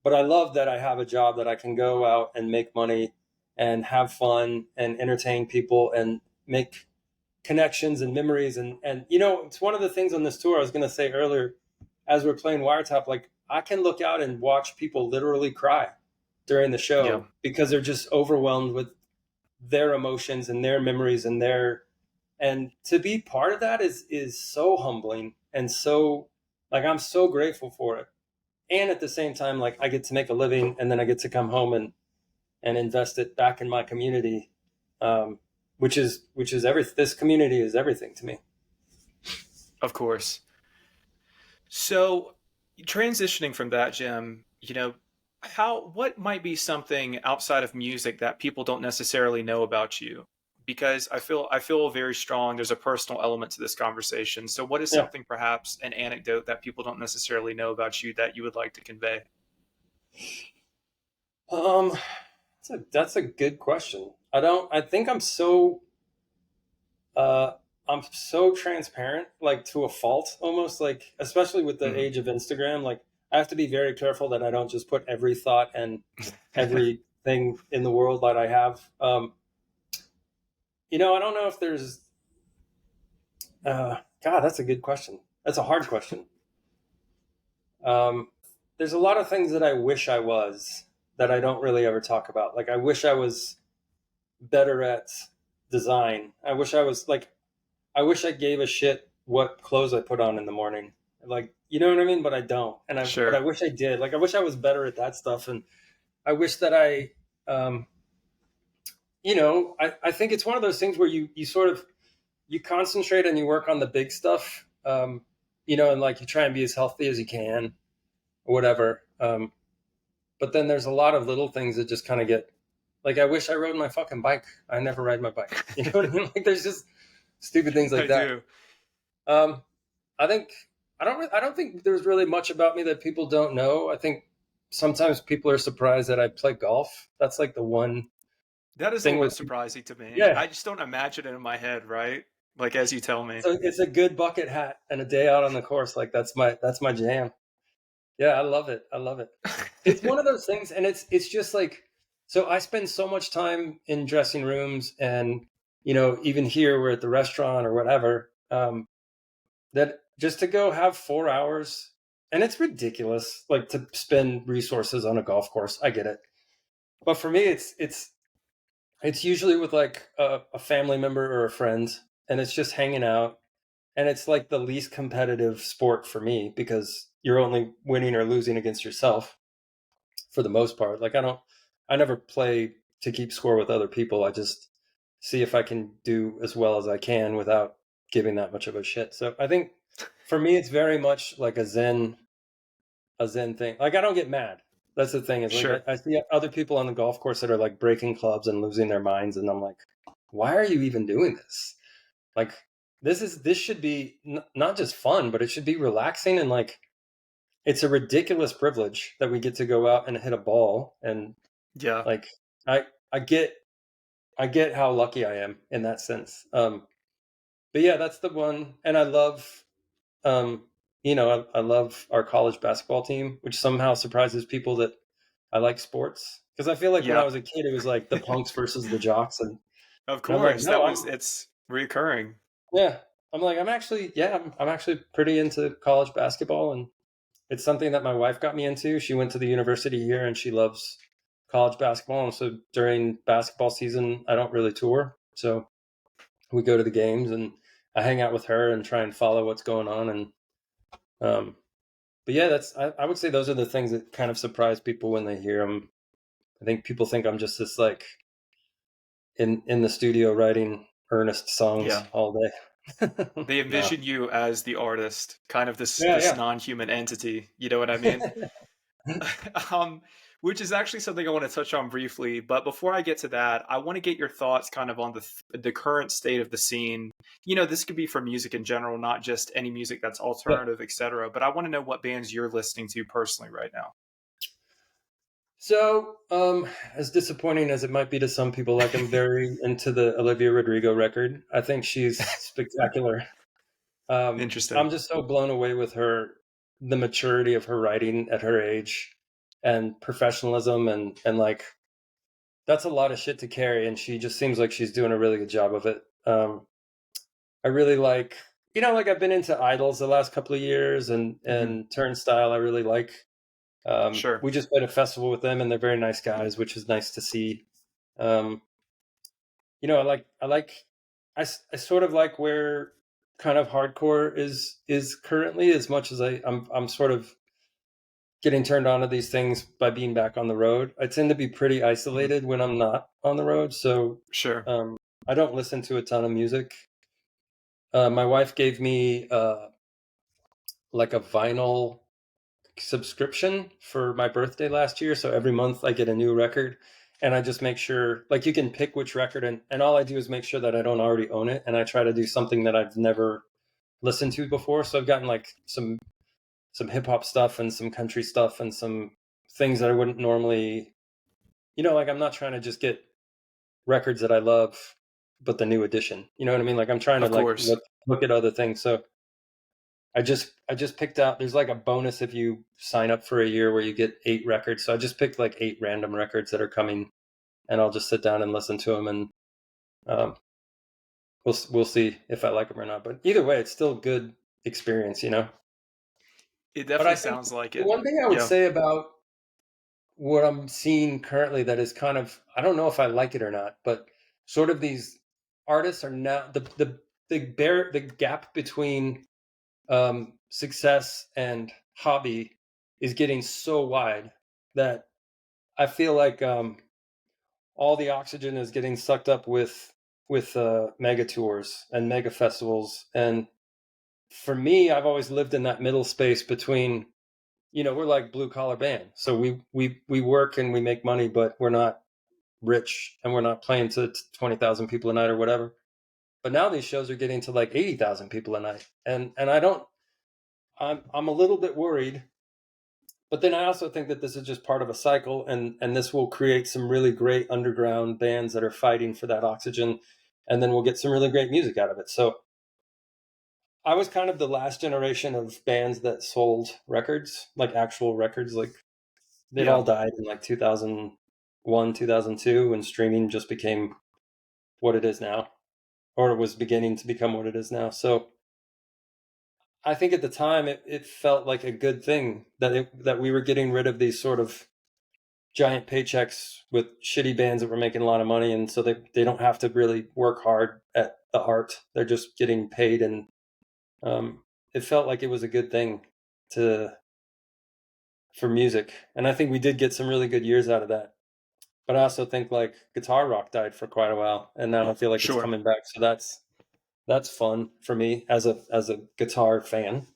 S2: But I love that I have a job that I can go out and make money and have fun and entertain people and make connections and memories. And it's one of the things on this tour I was going to say earlier, as we're playing Wiretap, like I can look out and watch people literally cry during the
S1: Yeah,
S2: show because they're just overwhelmed with their emotions and their memories and to be part of that is so humbling, and so like I'm so grateful for it. And at the same time, like I get to make a living and then I get to come home and invest it back in my community, which is this community is everything to me.
S1: of course. So, transitioning from that, Jim, what might be something outside of music that people don't necessarily know about you? Because I feel very strong. There's a personal element to this conversation. So, what is
S2: Yeah.
S1: something, perhaps an anecdote that people don't necessarily know about you that you would like to convey?
S2: um that's a good question. I think uh I'm so transparent, like to a fault almost, like especially with the
S1: Hmm.
S2: age of Instagram. Like I have to be very careful that I don't just put every thought and everything in the world that I have. I don't know if there's God, that's a good question. That's a hard question. Um, there's a lot of things that I wish I was that I don't really ever talk about. Like I wish I was better at design. I wish I gave a shit what clothes I put on in the morning. Like, you know what I mean? But I don't. But I
S1: Sure.
S2: wish I did. Like I wish I was better at that stuff. And I wish that um, I think it's one of those things where you sort of, you concentrate and you work on the big stuff, and like you try and be as healthy as you can or whatever. But then there's a lot of little things that just kind of get, like, I wish I rode my fucking bike. I never ride my bike. You know what I mean? Like there's just stupid things
S1: I
S2: like that.
S1: do.
S2: Um, I think I don't think there's really much about me that people don't know. I think sometimes people are surprised that I play golf. That's like the one
S1: That is a
S2: thing
S1: little
S2: where,
S1: bit surprising to me.
S2: yeah.
S1: I just don't imagine it in my head, right? Like as you tell me.
S2: So it's a good bucket hat and a day out on the course. Like that's my jam. Yeah, I love it. I love it. It's one of those things, and it's just like, so I spend so much time in dressing rooms, and even here we're at the restaurant or whatever. That just to go have 4 hours, and it's ridiculous, like to spend resources on a golf course. I get it, but for me, It's usually with like a family member or a friend, and it's just hanging out. And it's like the least competitive sport for me because you're only winning or losing against yourself for the most part. Like I never play to keep score with other people. I just see if I can do as well as I can without giving that much of a shit. So I think for me, it's very much like a zen thing. Like I don't get mad. That's the thing is like
S1: Sure.
S2: I see other people on the golf course that are like breaking clubs and losing their minds, and I'm like, why are you even doing this? Like this should be not just fun, but it should be relaxing and like it's a ridiculous privilege that we get to go out and hit a ball and
S1: Yeah.
S2: like I I get I get how lucky I am in that sense. But yeah, that's the one, and I love I love our college basketball team, which somehow surprises people that I like sports because I feel like when I
S1: Yeah.
S2: was a kid, it was like the punks versus the jocks,
S1: Of
S2: and I'm like,
S1: course.
S2: no,
S1: It's reoccurring.
S2: yeah, I'm like, I'm actually pretty into college basketball, and it's something that my wife got me into. She went to the university here, and she loves college basketball, and so during basketball season, I don't really tour, so we go to the games, and I hang out with her and try and follow what's going on, and um, but yeah, I would say those are the things that kind of surprise people when they hear them. I think people think I'm just this like in the studio writing earnest songs
S1: Yeah.
S2: all day.
S1: They
S2: No.
S1: envision you as the artist, kind of
S2: Yeah,
S1: this
S2: yeah.
S1: non-human entity. You know what I mean? um, which is actually something I want to touch on briefly. But before I get to that, I want to get your thoughts kind of on the current state of the scene. You know, this could be for music in general, not just any music that's
S2: Yeah.
S1: alternative, etc. But I want to know what bands you're listening to personally right now.
S2: So, as disappointing as it might be to some people, like I'm very into the Olivia Rodrigo record. I think she's spectacular.
S1: Interesting.
S2: I'm just so blown away with her, the maturity of her writing at her age, and professionalism, and like that's a lot of shit to carry, and she just seems like she's doing a really good job of it. I really like, like I've been into Idols the last couple of years,
S1: Hmm.
S2: and Turnstile. I really like.
S1: Sure.
S2: We just played a festival with them, and they're very nice guys, which is nice to see. Um, I sort of like where kind of hardcore is currently, as much as I'm sort of getting turned on to these things by being back on the road. I tend to be pretty
S1: Hmm.
S2: isolated when I'm not on the road, so
S1: Sure.
S2: um, I don't listen to a ton of music. My wife gave me like a vinyl subscription for my birthday last year, so every month I get a new record, and I just make sure like you can pick which record, and all I do is make sure that I don't already own it, and I try to do something that I've never listened to before. So I've gotten like some hip hop stuff and some country stuff and some things that I wouldn't normally, like I'm not trying to just get records that I love, but the new edition. You know what I mean? Like I'm trying to
S1: Of
S2: like
S1: course.
S2: look at other things. So I just picked out. There's like a bonus if you sign up for a year where you get 8 records. So I just picked like 8 random records that are coming, and I'll just sit down and listen to them, and um, we'll see if I like them or not. But either way, it's still a good experience.
S1: It
S2: But
S1: definitely
S2: I think
S1: sounds like
S2: the
S1: it.
S2: one thing I would
S1: Yeah.
S2: say about what I'm seeing currently that is kind of, I don't know if I like it or not, but sort of these artists are now the gap between success and hobby is getting so wide that I feel like all the oxygen is getting sucked up with mega tours and mega festivals. And for me, I've always lived in that middle space between, we're like blue collar band, so we work and we make money, but we're not rich, and we're not playing to 20,000 people a night or whatever. But now these shows are getting to like 80,000 people a night, and I don't. I'm a little bit worried, but then I also think that this is just part of a cycle, and this will create some really great underground bands that are fighting for that oxygen, and then we'll get some really great music out of it. So I was kind of the last generation of bands that sold records, like actual records. Like they'd
S1: Yeah.
S2: all died in like 2001, 2002, when streaming just became what it is now, or was beginning to become what it is now. So I think at the time it felt like a good thing that we were getting rid of these sort of giant paychecks with shitty bands that were making a lot of money, and so they don't have to really work hard at the art. They're just getting paid, and it felt like it was a good thing to for music. And I think we did get some really good years out of that. But I also think like guitar rock died for quite a while, and now I feel like it's
S1: Sure.
S2: coming back. So that's fun for me as a guitar fan.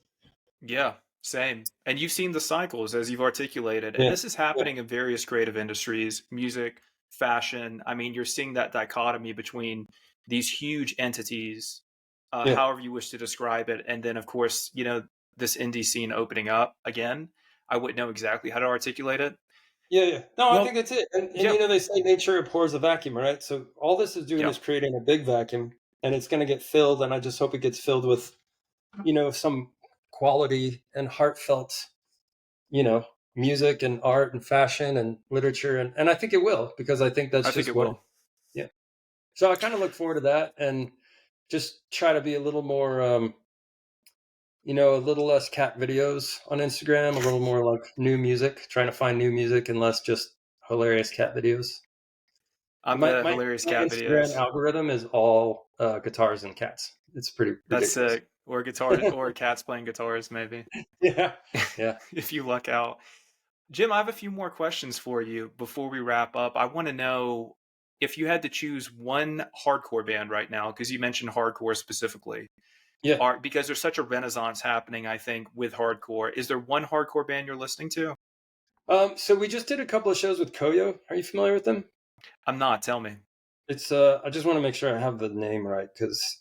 S1: Yeah, same. And you've seen the cycles as you've articulated, and
S2: Yeah,
S1: this is
S2: yeah,
S1: happening in various creative industries, music, fashion. I mean, you're seeing that dichotomy between these huge entities,
S2: yeah,
S1: however you wish to describe it, and then, of course, this indie scene opening up again. I wouldn't know exactly how to articulate it.
S2: yeah, yeah. No, I think
S1: Well,
S2: that's it. And
S1: yeah,
S2: you know they say nature abhors a vacuum, right? So all this is doing
S1: yeah,
S2: is creating a big vacuum, and it's going to get filled. And I just hope it gets filled with some quality and heartfelt, you know, music and art and fashion and literature, and I think it will because I think that's
S1: I think
S2: just
S1: it
S2: what.
S1: will.
S2: Yeah. So I kind of look forward to that and just try to be a little more, a little less cat videos on Instagram, a little more like new music, trying to find new music and less just hilarious cat videos.
S1: I'm
S2: My
S1: the
S2: my
S1: hilarious
S2: my
S1: cat
S2: Instagram
S1: videos.
S2: algorithm is all guitars and cats. It's pretty
S1: That's
S2: ridiculous.
S1: sick. Or guitar, or cats playing guitars, maybe,
S2: Yeah, yeah,
S1: if you luck out. Jim, I have a few more questions for you before we wrap up. I want to know if you had to choose one hardcore band right now, because you mentioned hardcore specifically,
S2: yeah.
S1: because there's such a renaissance happening, I think, with hardcore. Is there one hardcore band you're listening to?
S2: So we just did a couple of shows with Koyo. Are you familiar with them?
S1: I'm not. Tell me.
S2: It's I just want to make sure I have the name right because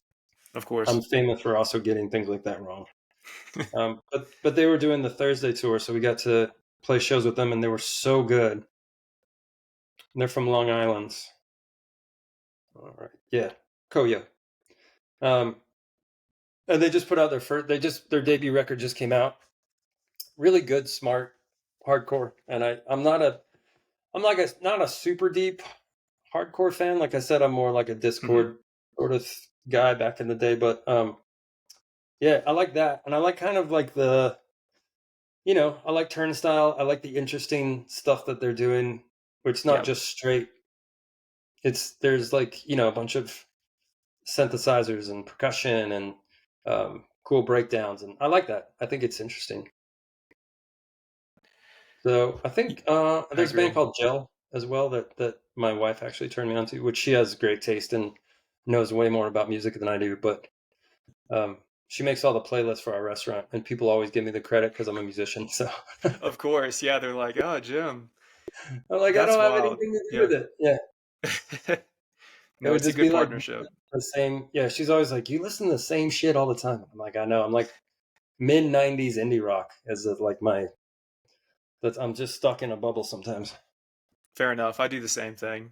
S1: Of
S2: I'm
S1: course.
S2: famous for also getting things like that wrong. But they were doing the Thursday tour, so we got to play shows with them, and they were so good. And they're from Long Island. All right, yeah, Koyo. Um, and they just put out their first. Their debut record just came out. Really good, smart, hardcore. And I'm like not a super deep hardcore fan. Like I said, I'm more like a
S1: Hmm.
S2: Discord sort of guy back in the day. But yeah, I like that, and I like kind of like I like Turnstile. I like the interesting stuff that they're doing, where it's not
S1: Yep.
S2: just straight. There's like a bunch of synthesizers and percussion and cool breakdowns, and I like that. I think it's interesting. So I think
S1: I
S2: there's a band
S1: agree.
S2: called Gel as well that my wife actually turned me on to, which she has great taste and knows way more about music than I do. But she makes all the playlists for our restaurant, and people always give me the credit because I'm a musician. So
S1: Of course. Yeah, they're like, oh, Jim,
S2: I'm like, I
S1: that's
S2: don't have
S1: wild.
S2: anything to do
S1: Yeah.
S2: with it. Yeah, it
S1: No,
S2: would
S1: it's a
S2: just
S1: good
S2: be like
S1: partnership.
S2: the same. Yeah, she's always like, you listen to the same shit all the time. I'm like, I know. I'm like mid '90s indie rock as like my. That's I'm just stuck in a bubble sometimes.
S1: Fair enough. I do the same thing.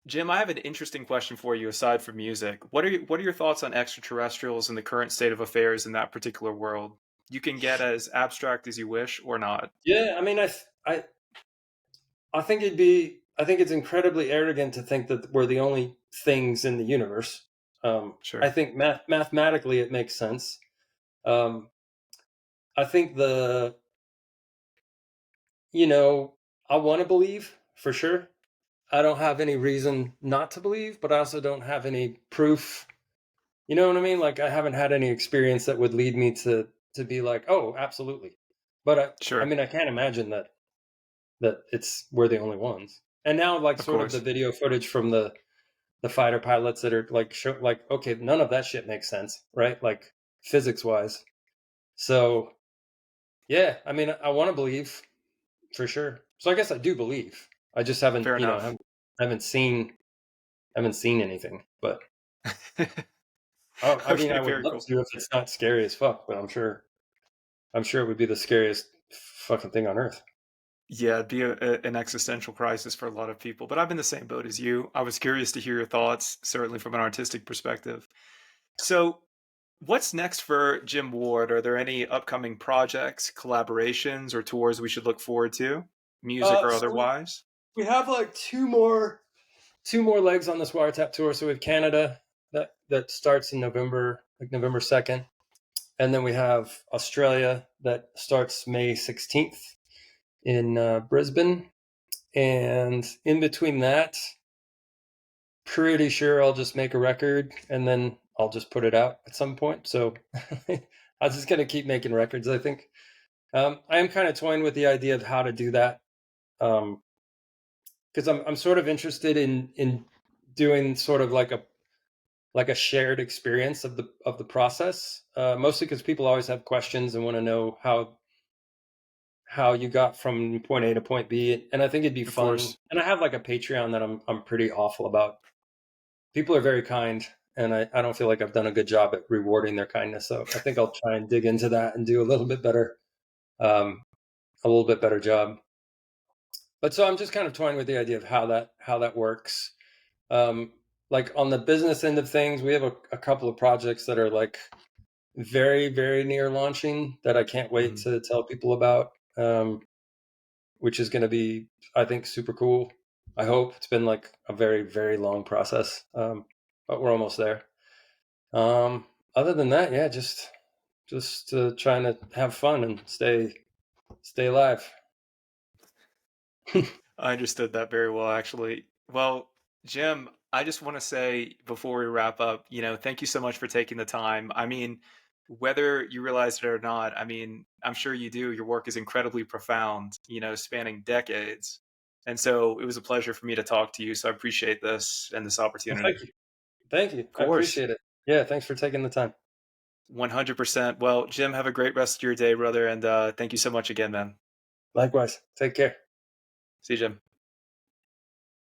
S1: Jim, I have an interesting question for you aside from music. What are your thoughts on extraterrestrials and the current state of affairs in that particular world? You can get as abstract as you wish or not.
S2: Yeah, I mean, I think I think it's incredibly arrogant to think that we're the only things in the universe. I
S1: Sure.
S2: think mathematically it makes sense. Um, I think you know, I want to believe for sure. I don't have any reason not to believe, but I also don't have any proof. You know what I mean? Like I haven't had any experience that would lead me to be like, oh, absolutely. But I
S1: Sure.
S2: mean, I can't imagine that it's we're the only ones. And now, like,
S1: Of
S2: sort of the
S1: course.
S2: video footage from the fighter pilots that are like like okay, none of that shit makes sense, right? Like physics wise. So yeah, I mean, I want to believe for sure. So I guess I do believe. I just haven't,
S1: Fair enough.
S2: haven't seen anything. But I mean,
S1: Okay,
S2: I would
S1: very
S2: love
S1: cool.
S2: to if it's not scary as fuck. But I'm sure it would be the scariest fucking thing on earth.
S1: Yeah, it'd be an existential crisis for a lot of people, but I'm in the same boat as you. I was curious to hear your thoughts, certainly from an artistic perspective. So, what's next for Jim Ward? Are there any upcoming projects, collaborations, or tours we should look forward to, music or
S2: So
S1: otherwise?
S2: we have like two more legs on this wiretap tour. So we have Canada that starts in November, like November 2nd. And then we have Australia that starts May 16th in Brisbane. And in between that, pretty sure I'll just make a record and then I'll just put it out at some point. So I'm just gonna keep making records, I think. I am kind of toying with the idea of how to do that, because I'm sort of interested in doing sort of like a shared experience of the process. Mostly because people always have questions and want to know how you got from point A to point B, and I think it'd be
S1: Of
S2: fun.
S1: course.
S2: And I have like a Patreon that I'm pretty awful about. People are very kind, and I don't feel like I've done a good job at rewarding their kindness. So I think I'll try and dig into that and do a little bit better, um, a little bit better job. But so I'm just kind of toying with the idea of how that works. Um, like on the business end of things, we have a couple of projects that are like very very near launching that I can't wait
S1: Mhm.
S2: to tell people about. Which is going to be, I think, super cool. I hope. It's been like a very very long process, but we're almost there. Um, Other than that, yeah, just trying to have fun and stay alive.
S1: I understood that very well, actually. Well, Jim, I just want to say before we wrap up, thank you so much for taking the time. I mean, whether you realize it or not, I mean, I'm sure you do. Your work is incredibly profound, spanning decades. And so it was a pleasure for me to talk to you. So I appreciate this and this
S2: Well,
S1: opportunity.
S2: thank you, thank you.
S1: Of
S2: I
S1: course,
S2: appreciate it. Yeah, thanks for taking the time.
S1: 100%. Well, Jim, have a great rest of your day, brother. And thank you so much again, man.
S2: Likewise. Take care.
S1: See you, Jim.